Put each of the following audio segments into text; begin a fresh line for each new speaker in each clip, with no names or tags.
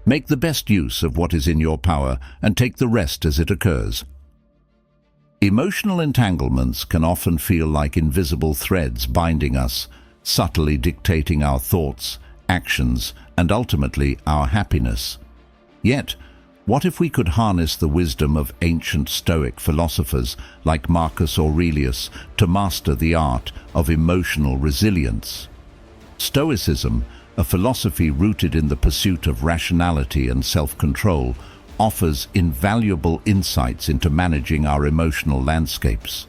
Make the best use of what is in your power and take the rest as it occurs. Emotional entanglements can often feel like invisible threads binding us, subtly dictating our thoughts, actions, and ultimately our happiness. Yet, what if we could harness the wisdom of ancient Stoic philosophers like Marcus Aurelius to master the art of emotional resilience? Stoicism, a philosophy rooted in the pursuit of rationality and self-control, offers invaluable insights into managing our emotional landscapes.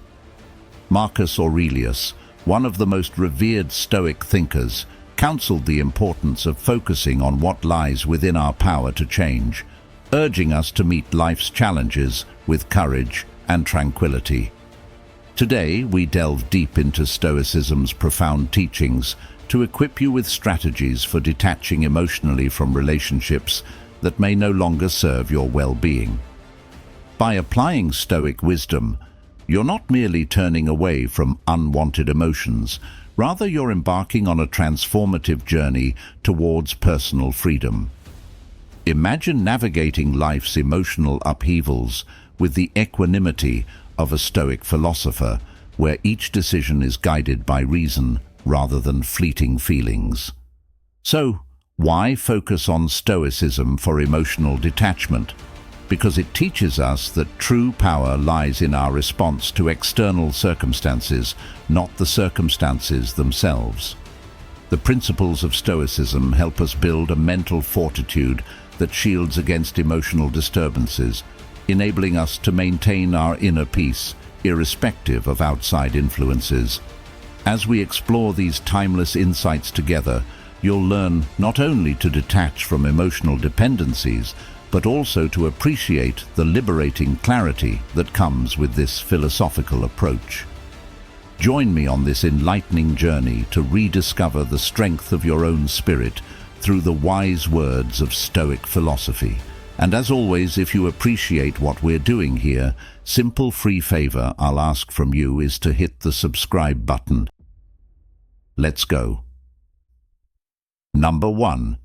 Marcus Aurelius, one of the most revered Stoic thinkers, counseled the importance of focusing on what lies within our power to change, urging us to meet life's challenges with courage and tranquility. Today, we delve deep into Stoicism's profound teachings to equip you with strategies for detaching emotionally from relationships that may no longer serve your well-being. By applying Stoic wisdom, you're not merely turning away from unwanted emotions, rather you're embarking on a transformative journey towards personal freedom. Imagine navigating life's emotional upheavals with the equanimity of a Stoic philosopher, where each decision is guided by reason rather than fleeting feelings. So, why focus on Stoicism for emotional detachment? Because it teaches us that true power lies in our response to external circumstances, not the circumstances themselves. The principles of Stoicism help us build a mental fortitude that shields against emotional disturbances, enabling us to maintain our inner peace, irrespective of outside influences. As we explore these timeless insights together, you'll learn not only to detach from emotional dependencies, but also to appreciate the liberating clarity that comes with this philosophical approach. Join me on this enlightening journey to rediscover the strength of your own spirit through the wise words of Stoic philosophy. And as always, if you appreciate what we're doing here, simple free favor I'll ask from you is to hit the subscribe button. Let's go. Number 1.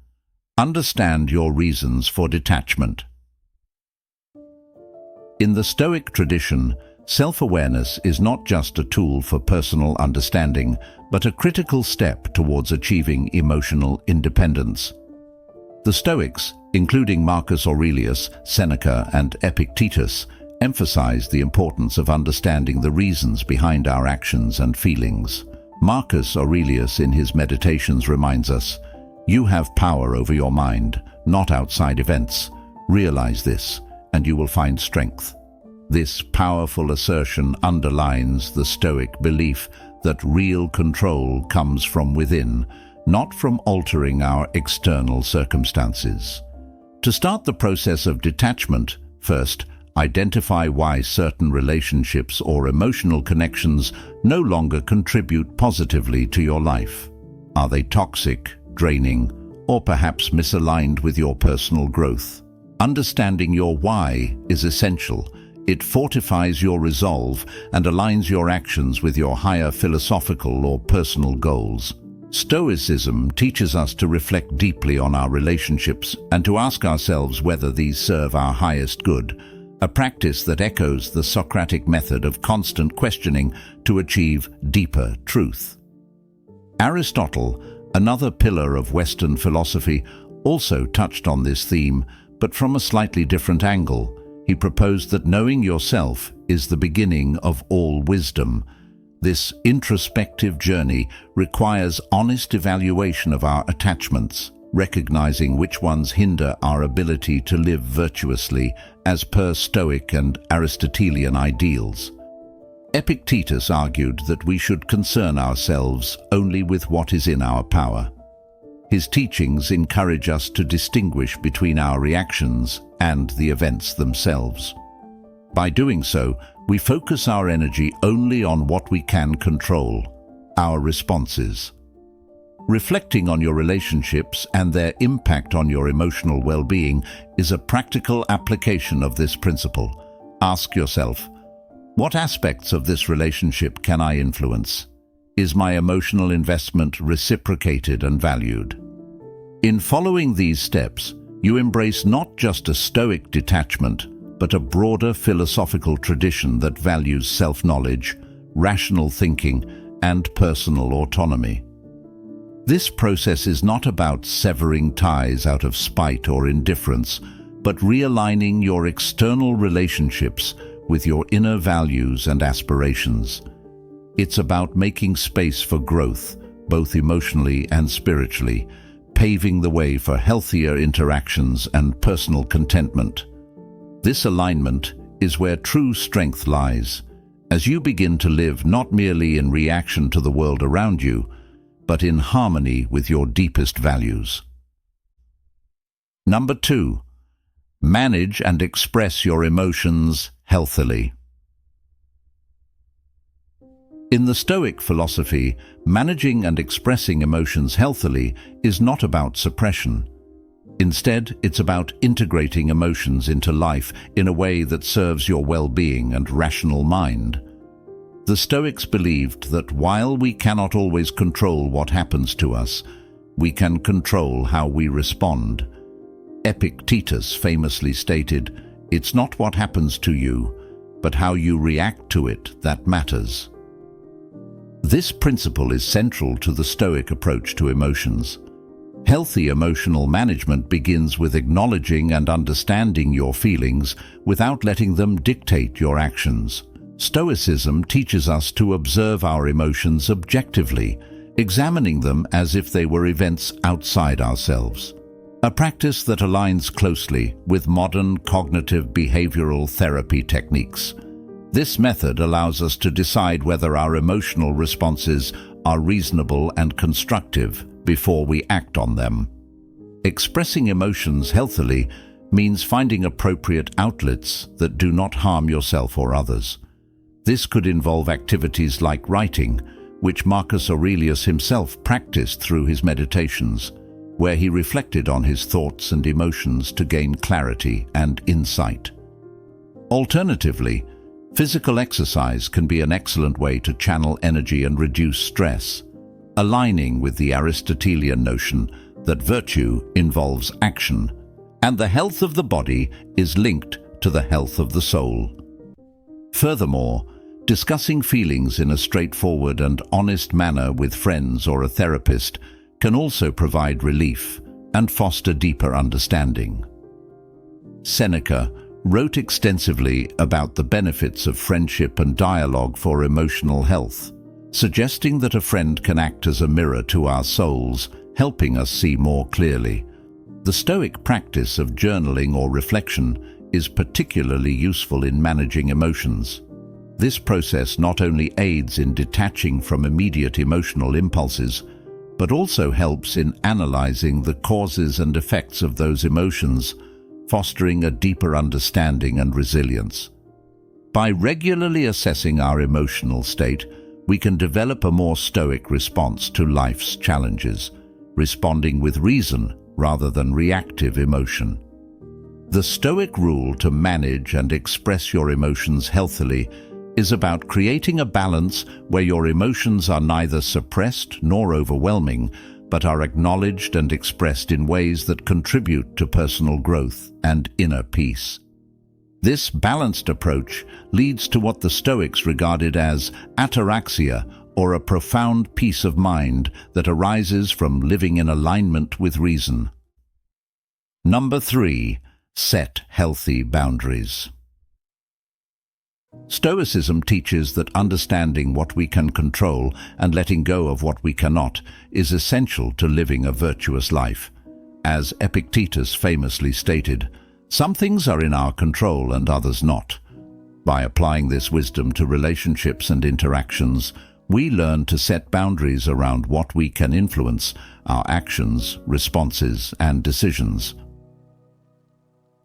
Understand your reasons for detachment. In the Stoic tradition, self-awareness is not just a tool for personal understanding, but a critical step towards achieving emotional independence. The Stoics, including Marcus Aurelius, Seneca, and Epictetus, emphasize the importance of understanding the reasons behind our actions and feelings. Marcus Aurelius in his Meditations reminds us, "You have power over your mind, not outside events. Realize this, and you will find strength." This powerful assertion underlines the Stoic belief that real control comes from within, not from altering our external circumstances. To start the process of detachment, first, identify why certain relationships or emotional connections no longer contribute positively to your life. Are they toxic, draining, or perhaps misaligned with your personal growth? Understanding your why is essential. It fortifies your resolve and aligns your actions with your higher philosophical or personal goals. Stoicism teaches us to reflect deeply on our relationships and to ask ourselves whether these serve our highest good, a practice that echoes the Socratic method of constant questioning to achieve deeper truth. Aristotle, another pillar of Western philosophy, also touched on this theme, but from a slightly different angle. He proposed that knowing yourself is the beginning of all wisdom. This introspective journey requires honest evaluation of our attachments, recognizing which ones hinder our ability to live virtuously as per Stoic and Aristotelian ideals. Epictetus argued that we should concern ourselves only with what is in our power. His teachings encourage us to distinguish between our reactions and the events themselves. By doing so, we focus our energy only on what we can control, our responses. Reflecting on your relationships and their impact on your emotional well-being is a practical application of this principle. Ask yourself, what aspects of this relationship can I influence? Is my emotional investment reciprocated and valued? In following these steps, You embrace not just a Stoic detachment, but a broader philosophical tradition that values self-knowledge, rational thinking, and personal autonomy. This process is not about severing ties out of spite or indifference, but realigning your external relationships with your inner values and aspirations. It's about making space for growth, both emotionally and spiritually, paving the way for healthier interactions and personal contentment. This alignment is where true strength lies, as you begin to live not merely in reaction to the world around you, but in harmony with your deepest values. Number 2. Manage and express your emotions healthily. In the Stoic philosophy, managing and expressing emotions healthily is not about suppression. Instead, it's about integrating emotions into life in a way that serves your well-being and rational mind. The Stoics believed that while we cannot always control what happens to us, we can control how we respond. Epictetus famously stated, "It's not what happens to you, but how you react to it that matters." This principle is central to the Stoic approach to emotions. Healthy emotional management begins with acknowledging and understanding your feelings without letting them dictate your actions. Stoicism teaches us to observe our emotions objectively, examining them as if they were events outside ourselves. A practice that aligns closely with modern cognitive behavioral therapy techniques. This method allows us to decide whether our emotional responses are reasonable and constructive before we act on them. Expressing emotions healthily means finding appropriate outlets that do not harm yourself or others. This could involve activities like writing, which Marcus Aurelius himself practiced through his meditations, where he reflected on his thoughts and emotions to gain clarity and insight. Alternatively, physical exercise can be an excellent way to channel energy and reduce stress, aligning with the Aristotelian notion that virtue involves action, and the health of the body is linked to the health of the soul. Furthermore, discussing feelings in a straightforward and honest manner with friends or a therapist can also provide relief and foster deeper understanding. Seneca wrote extensively about the benefits of friendship and dialogue for emotional health, suggesting that a friend can act as a mirror to our souls, helping us see more clearly. The Stoic practice of journaling or reflection is particularly useful in managing emotions. This process not only aids in detaching from immediate emotional impulses, but also helps in analyzing the causes and effects of those emotions, fostering a deeper understanding and resilience. By regularly assessing our emotional state, we can develop a more stoic response to life's challenges, responding with reason rather than reactive emotion. The Stoic rule to manage and express your emotions healthily is about creating a balance where your emotions are neither suppressed nor overwhelming, but are acknowledged and expressed in ways that contribute to personal growth and inner peace. This balanced approach leads to what the Stoics regarded as ataraxia, or a profound peace of mind that arises from living in alignment with reason. Number 3. Set healthy boundaries. Stoicism teaches that understanding what we can control and letting go of what we cannot is essential to living a virtuous life. As Epictetus famously stated, "Some things are in our control and others not." By applying this wisdom to relationships and interactions, we learn to set boundaries around what we can influence, our actions, responses, and decisions.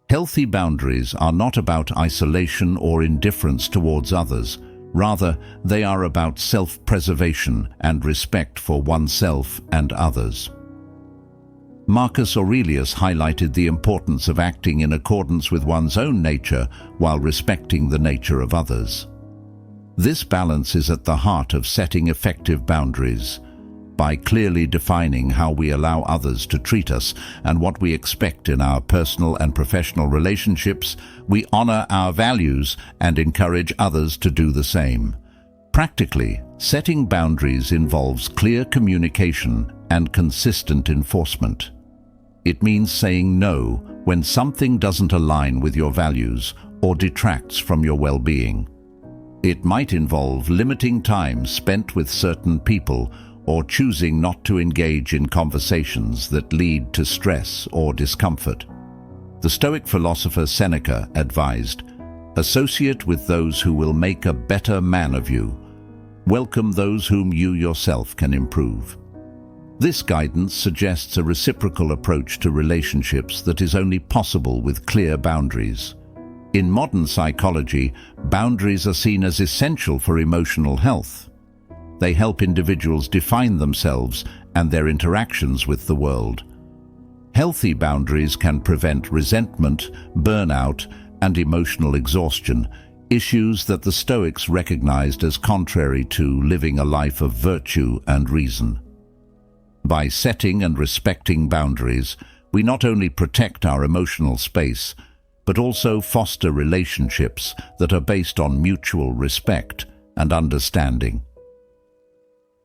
Healthy boundaries are not about isolation or indifference towards others. Rather, they are about self-preservation and respect for oneself and others. Marcus Aurelius highlighted the importance of acting in accordance with one's own nature while respecting the nature of others. This balance is at the heart of setting effective boundaries. By clearly defining how we allow others to treat us and what we expect in our personal and professional relationships, we honor our values and encourage others to do the same. Practically, setting boundaries involves clear communication and consistent enforcement. It means saying no when something doesn't align with your values or detracts from your well-being. It might involve limiting time spent with certain people or choosing not to engage in conversations that lead to stress or discomfort. The Stoic philosopher Seneca advised, "Associate with those who will make a better man of you. Welcome those whom you yourself can improve." This guidance suggests a reciprocal approach to relationships that is only possible with clear boundaries. In modern psychology, boundaries are seen as essential for emotional health. They help individuals define themselves and their interactions with the world. Healthy boundaries can prevent resentment, burnout, and emotional exhaustion, issues that the Stoics recognized as contrary to living a life of virtue and reason. By setting and respecting boundaries, we not only protect our emotional space, but also foster relationships that are based on mutual respect and understanding.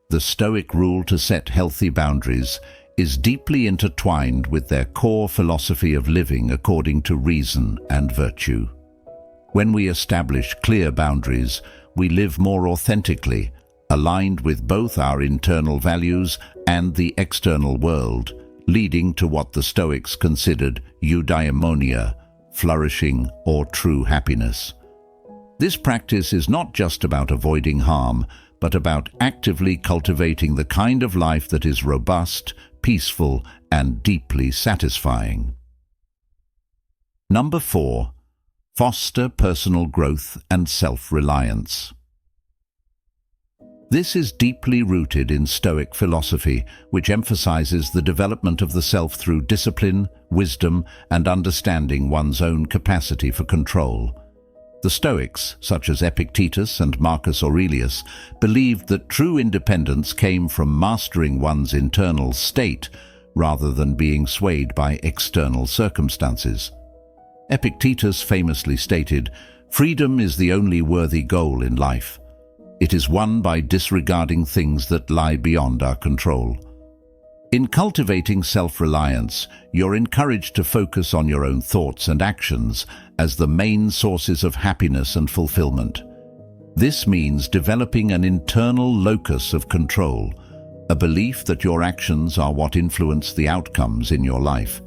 The Stoic rule to set healthy boundaries is deeply intertwined with their core philosophy of living according to reason and virtue. When we establish clear boundaries, we live more authentically, aligned with both our internal values and the external world, leading to what the Stoics considered eudaimonia, flourishing or true happiness. This practice is not just about avoiding harm, but about actively cultivating the kind of life that is robust, peaceful, and deeply satisfying. Number 4. Foster personal growth and self-reliance. This is deeply rooted in Stoic philosophy, which emphasizes the development of the self through discipline, wisdom, and understanding one's own capacity for control. The Stoics, such as Epictetus and Marcus Aurelius, believed that true independence came from mastering one's internal state rather than being swayed by external circumstances. Epictetus famously stated, "Freedom is the only worthy goal in life. It is won by disregarding things that lie beyond our control." In cultivating self-reliance, you're encouraged to focus on your own thoughts and actions as the main sources of happiness and fulfillment. This means developing an internal locus of control, a belief that your actions are what influence the outcomes in your life.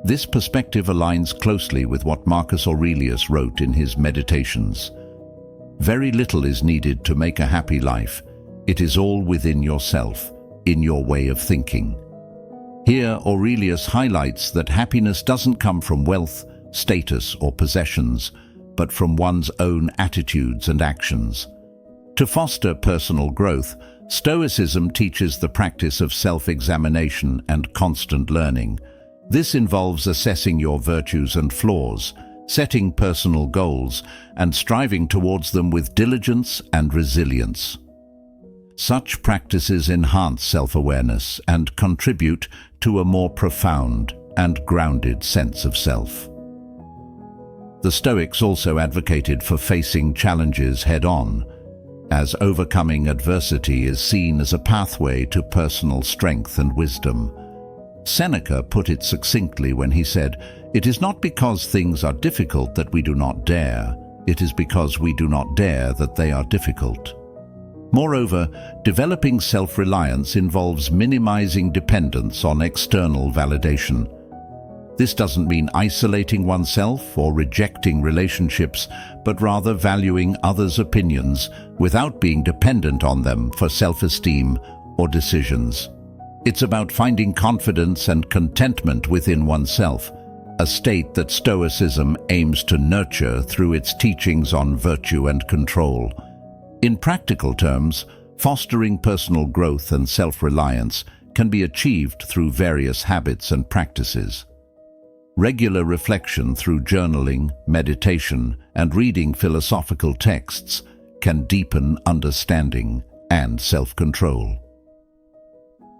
This perspective aligns closely with what Marcus Aurelius wrote in his Meditations. "Very little is needed to make a happy life. It is all within yourself, in your way of thinking." Here, Aurelius highlights that happiness doesn't come from wealth, status, or possessions, but from one's own attitudes and actions. To foster personal growth, Stoicism teaches the practice of self-examination and constant learning. This involves assessing your virtues and flaws, setting personal goals, and striving towards them with diligence and resilience. Such practices enhance self-awareness and contribute to a more profound and grounded sense of self. The Stoics also advocated for facing challenges head-on, as overcoming adversity is seen as a pathway to personal strength and wisdom. Seneca put it succinctly when he said, "It is not because things are difficult that we do not dare. It is because we do not dare that they are difficult." Moreover, developing self-reliance involves minimizing dependence on external validation. This doesn't mean isolating oneself or rejecting relationships, but rather valuing others' opinions without being dependent on them for self-esteem or decisions. It's about finding confidence and contentment within oneself, a state that Stoicism aims to nurture through its teachings on virtue and control. In practical terms, fostering personal growth and self-reliance can be achieved through various habits and practices. Regular reflection through journaling, meditation, and reading philosophical texts can deepen understanding and self-control.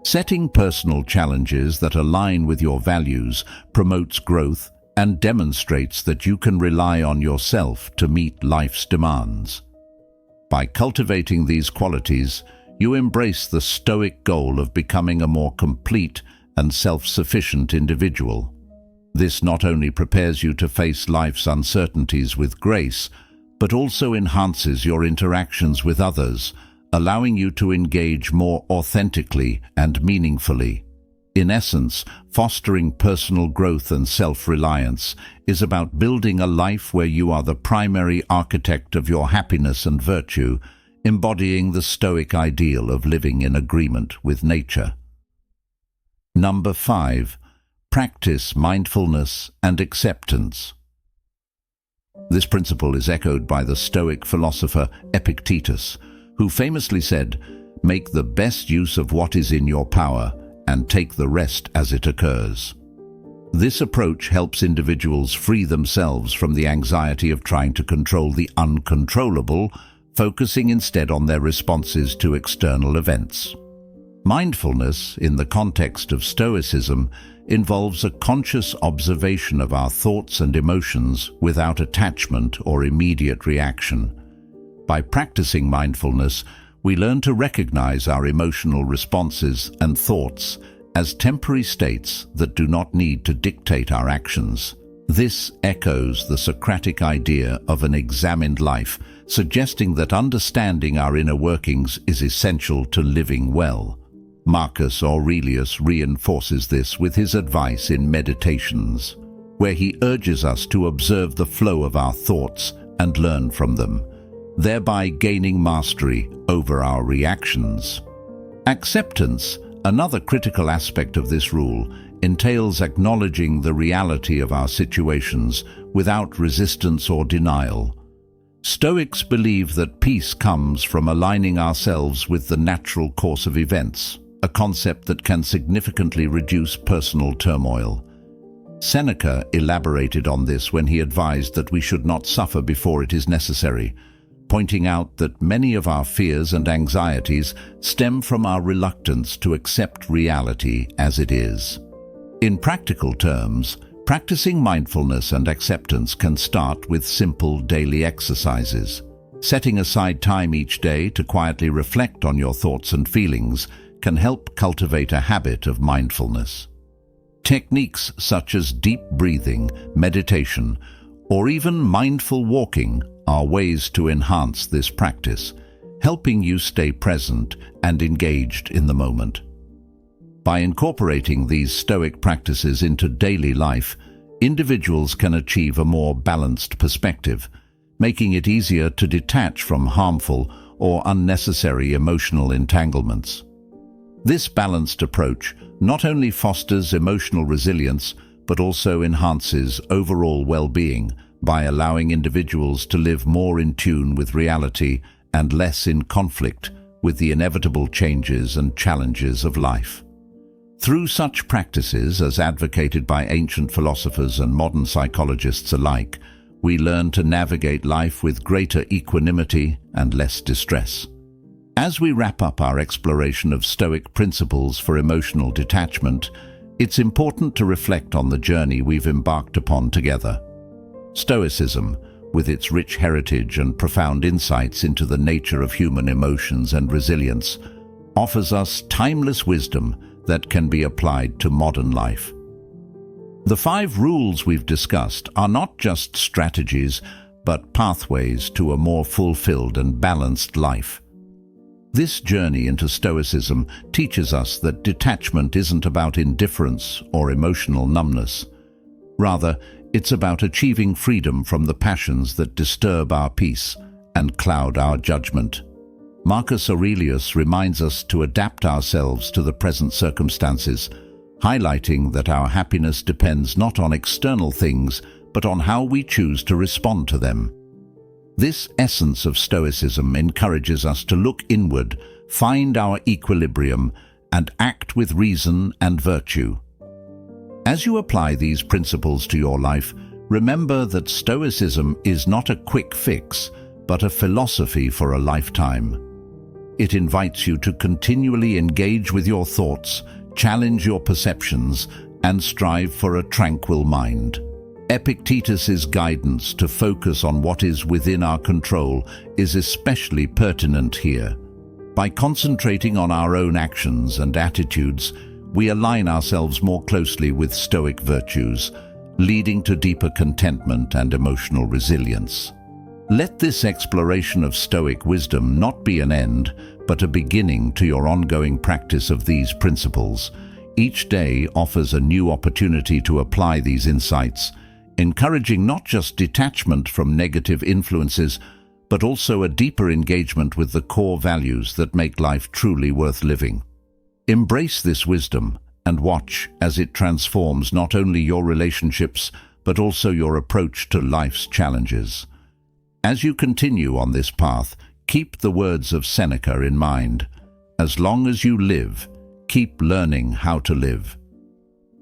Setting personal challenges that align with your values promotes growth and demonstrates that you can rely on yourself to meet life's demands. By cultivating these qualities, you embrace the Stoic goal of becoming a more complete and self-sufficient individual. This not only prepares you to face life's uncertainties with grace, but also enhances your interactions with others, allowing you to engage more authentically and meaningfully. In essence, fostering personal growth and self-reliance is about building a life where you are the primary architect of your happiness and virtue, embodying the Stoic ideal of living in agreement with nature. Number 5. Practice mindfulness and acceptance. This principle is echoed by the Stoic philosopher Epictetus, who famously said, "Make the best use of what is in your power and take the rest as it occurs." This approach helps individuals free themselves from the anxiety of trying to control the uncontrollable, focusing instead on their responses to external events. Mindfulness, in the context of Stoicism, involves a conscious observation of our thoughts and emotions without attachment or immediate reaction. By practicing mindfulness, we learn to recognize our emotional responses and thoughts as temporary states that do not need to dictate our actions. This echoes the Socratic idea of an examined life, suggesting that understanding our inner workings is essential to living well. Marcus Aurelius reinforces this with his advice in Meditations, where he urges us to observe the flow of our thoughts and learn from them, thereby gaining mastery over our reactions. Acceptance, another critical aspect of this rule, entails acknowledging the reality of our situations without resistance or denial. Stoics believe that peace comes from aligning ourselves with the natural course of events, a concept that can significantly reduce personal turmoil. Seneca elaborated on this when he advised that we should not suffer before it is necessary, pointing out that many of our fears and anxieties stem from our reluctance to accept reality as it is. In practical terms, practicing mindfulness and acceptance can start with simple daily exercises. Setting aside time each day to quietly reflect on your thoughts and feelings can help cultivate a habit of mindfulness. Techniques such as deep breathing, meditation, or even mindful walking are ways to enhance this practice, helping you stay present and engaged in the moment. By incorporating these Stoic practices into daily life, individuals can achieve a more balanced perspective, making it easier to detach from harmful or unnecessary emotional entanglements. This balanced approach not only fosters emotional resilience, but also enhances overall well-being by allowing individuals to live more in tune with reality and less in conflict with the inevitable changes and challenges of life. Through such practices, as advocated by ancient philosophers and modern psychologists alike, we learn to navigate life with greater equanimity and less distress. As we wrap up our exploration of Stoic principles for emotional detachment, it's important to reflect on the journey we've embarked upon together. Stoicism, with its rich heritage and profound insights into the nature of human emotions and resilience, offers us timeless wisdom that can be applied to modern life. The 5 rules we've discussed are not just strategies, but pathways to a more fulfilled and balanced life. This journey into Stoicism teaches us that detachment isn't about indifference or emotional numbness. Rather, it's about achieving freedom from the passions that disturb our peace and cloud our judgment. Marcus Aurelius reminds us to adapt ourselves to the present circumstances, highlighting that our happiness depends not on external things, but on how we choose to respond to them. This essence of Stoicism encourages us to look inward, find our equilibrium, and act with reason and virtue. As you apply these principles to your life, remember that Stoicism is not a quick fix, but a philosophy for a lifetime. it invites you to continually engage with your thoughts, challenge your perceptions, and strive for a tranquil mind. Epictetus's guidance to focus on what is within our control is especially pertinent here. By concentrating on our own actions and attitudes, we align ourselves more closely with Stoic virtues, leading to deeper contentment and emotional resilience. Let this exploration of Stoic wisdom not be an end, but a beginning to your ongoing practice of these principles. Each day offers a new opportunity to apply these insights, encouraging not just detachment from negative influences, but also a deeper engagement with the core values that make life truly worth living. Embrace this wisdom and watch as it transforms not only your relationships, but also your approach to life's challenges. As you continue on this path, keep the words of Seneca in mind. As long as you live, keep learning how to live.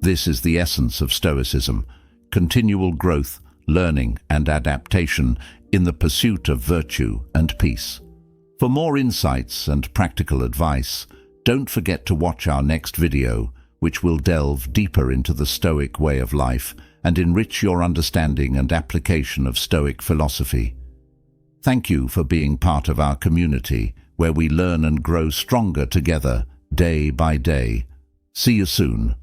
This is the essence of Stoicism: continual growth, learning, and adaptation in the pursuit of virtue and peace. For more insights and practical advice, don't forget to watch our next video, which will delve deeper into the Stoic way of life and enrich your understanding and application of Stoic philosophy. Thank you for being part of our community, where we learn and grow stronger together, day by day. See you soon.